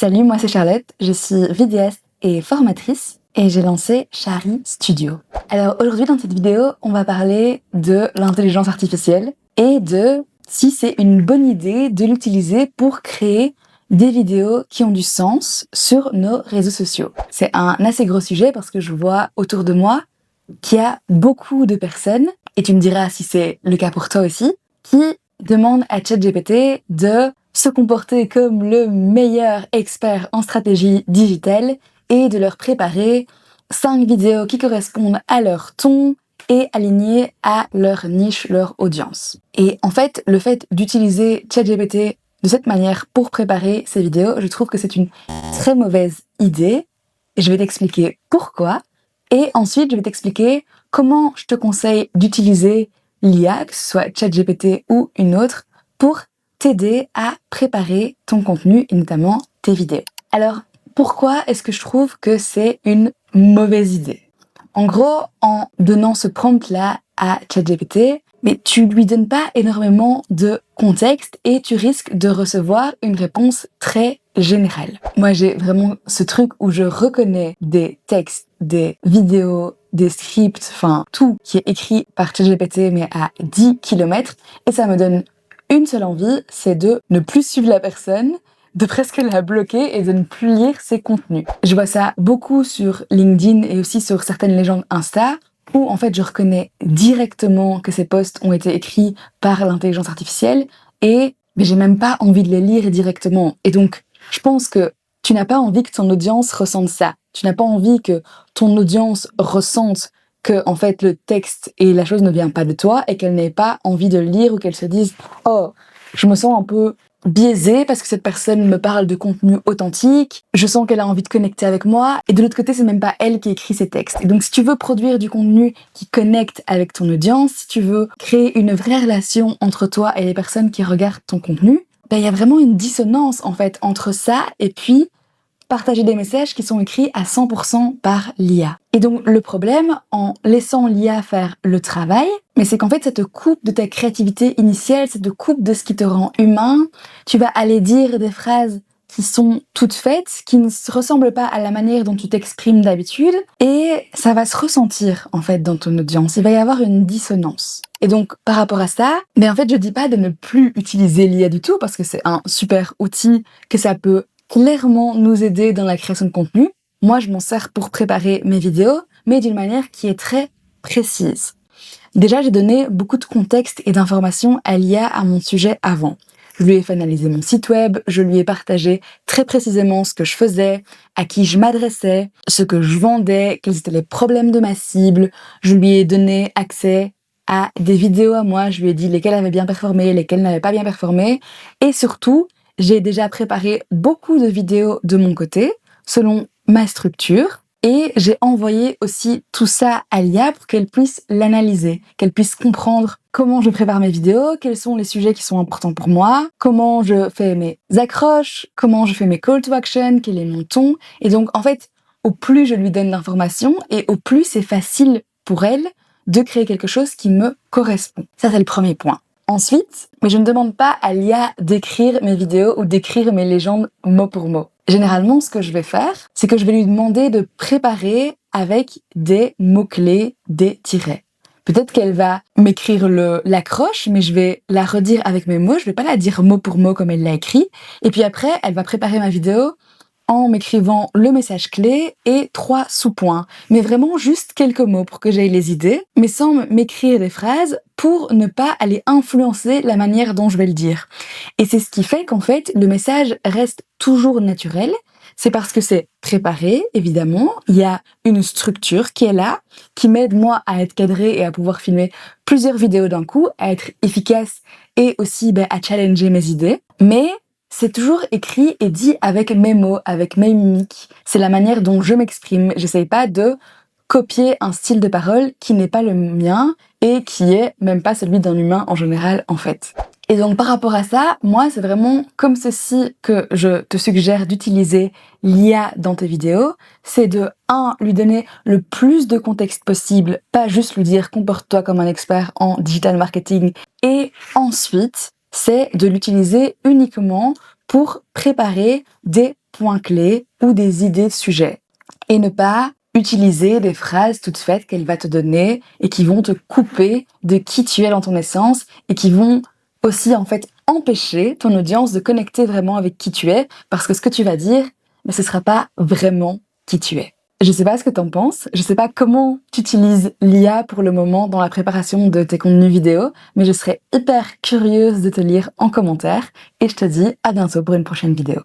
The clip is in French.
Salut, moi c'est Charlotte, je suis vidéaste et formatrice et j'ai lancé Chari Studio. Alors aujourd'hui dans cette vidéo, on va parler de l'intelligence artificielle et de si c'est une bonne idée de l'utiliser pour créer des vidéos qui ont du sens sur nos réseaux sociaux. C'est un assez gros sujet parce que je vois autour de moi qu'il y a beaucoup de personnes, et tu me diras si c'est le cas pour toi aussi, qui demandent à ChatGPT de se comporter comme le meilleur expert en stratégie digitale et de leur préparer 5 vidéos qui correspondent à leur ton et alignées à leur niche, leur audience. Et en fait, le fait d'utiliser ChatGPT de cette manière pour préparer ces vidéos, je trouve que c'est une très mauvaise idée. Et je vais t'expliquer pourquoi. Et ensuite, je vais t'expliquer comment je te conseille d'utiliser l'IA, que ce soit ChatGPT ou une autre, pour t'aider à préparer ton contenu et notamment tes vidéos. Alors, pourquoi est-ce que je trouve que c'est une mauvaise idée ? En gros, en donnant ce prompt-là à ChatGPT, mais tu lui donnes pas énormément de contexte et tu risques de recevoir une réponse très générale. Moi, j'ai vraiment ce truc où je reconnais des textes, des vidéos, des scripts, enfin tout qui est écrit par ChatGPT mais à 10 km et ça me donne une seule envie, c'est de ne plus suivre la personne, de presque la bloquer et de ne plus lire ses contenus. Je vois ça beaucoup sur LinkedIn et aussi sur certaines légendes Insta, où en fait je reconnais directement que ces posts ont été écrits par l'intelligence artificielle mais j'ai même pas envie de les lire directement. Et donc, je pense que tu n'as pas envie que ton audience ressente ça. Tu n'as pas envie que ton audience ressente que en fait le texte et la chose ne vient pas de toi et qu'elle n'ait pas envie de le lire ou qu'elle se dise « Oh, je me sens un peu biaisée parce que cette personne me parle de contenu authentique, je sens qu'elle a envie de connecter avec moi » et de l'autre côté, c'est même pas elle qui écrit ces textes. Et donc si tu veux produire du contenu qui connecte avec ton audience, si tu veux créer une vraie relation entre toi et les personnes qui regardent ton contenu, il y a vraiment une dissonance en fait entre ça et puis partager des messages qui sont écrits à 100% par l'IA. Et donc le problème, en laissant l'IA faire le travail, mais c'est qu'en fait ça te coupe de ta créativité initiale, ça te coupe de ce qui te rend humain. Tu vas aller dire des phrases qui sont toutes faites, qui ne se ressemblent pas à la manière dont tu t'exprimes d'habitude, et ça va se ressentir en fait dans ton audience. Il va y avoir une dissonance. Et donc par rapport à ça, mais en fait je dis pas de ne plus utiliser l'IA du tout parce que c'est un super outil, que ça peut clairement nous aider dans la création de contenu. Moi, je m'en sers pour préparer mes vidéos, mais d'une manière qui est très précise. Déjà, j'ai donné beaucoup de contexte et d'informations à l'IA à mon sujet avant. Je lui ai fait analyser mon site web, je lui ai partagé très précisément ce que je faisais, à qui je m'adressais, ce que je vendais, quels étaient les problèmes de ma cible. Je lui ai donné accès à des vidéos à moi, je lui ai dit lesquelles avaient bien performé, lesquelles n'avaient pas bien performé, et surtout, j'ai déjà préparé beaucoup de vidéos de mon côté, selon ma structure, et j'ai envoyé aussi tout ça à l'IA pour qu'elle puisse l'analyser, qu'elle puisse comprendre comment je prépare mes vidéos, quels sont les sujets qui sont importants pour moi, comment je fais mes accroches, comment je fais mes call to action, quel est mon ton. Et donc, en fait, au plus je lui donne d'informations et au plus c'est facile pour elle de créer quelque chose qui me correspond. Ça, c'est le premier point. Ensuite, mais je ne demande pas à l'IA d'écrire mes vidéos ou d'écrire mes légendes mot pour mot. Généralement, ce que je vais faire, c'est que je vais lui demander de préparer avec des mots-clés, des tirets. Peut-être qu'elle va m'écrire l'accroche, mais je vais la redire avec mes mots, je vais pas la dire mot pour mot comme elle l'a écrit. Et puis après, elle va préparer ma vidéo en m'écrivant le message clé et 3 sous-points. Mais vraiment juste quelques mots pour que j'aie les idées, mais sans m'écrire des phrases pour ne pas aller influencer la manière dont je vais le dire. Et c'est ce qui fait qu'en fait, le message reste toujours naturel. C'est parce que c'est préparé, évidemment. Il y a une structure qui est là, qui m'aide moi à être cadrée et à pouvoir filmer plusieurs vidéos d'un coup, à être efficace et aussi à challenger mes idées. Mais c'est toujours écrit et dit avec mes mots, avec mes mimiques. C'est la manière dont je m'exprime. J'essaye pas de copier un style de parole qui n'est pas le mien et qui est même pas celui d'un humain en général, en fait. Et donc, par rapport à ça, moi, c'est vraiment comme ceci que je te suggère d'utiliser l'IA dans tes vidéos. C'est de, 1, lui donner le plus de contexte possible, pas juste lui dire « comporte-toi comme un expert en digital marketing ». Et ensuite, c'est de l'utiliser uniquement pour préparer des points clés ou des idées de sujets. Et ne pas utiliser des phrases toutes faites qu'elle va te donner et qui vont te couper de qui tu es dans ton essence et qui vont aussi en fait empêcher ton audience de connecter vraiment avec qui tu es parce que ce que tu vas dire, mais ce sera pas vraiment qui tu es. Je sais pas ce que t'en penses, je sais pas comment tu utilises l'IA pour le moment dans la préparation de tes contenus vidéo, mais je serais hyper curieuse de te lire en commentaire et je te dis à bientôt pour une prochaine vidéo.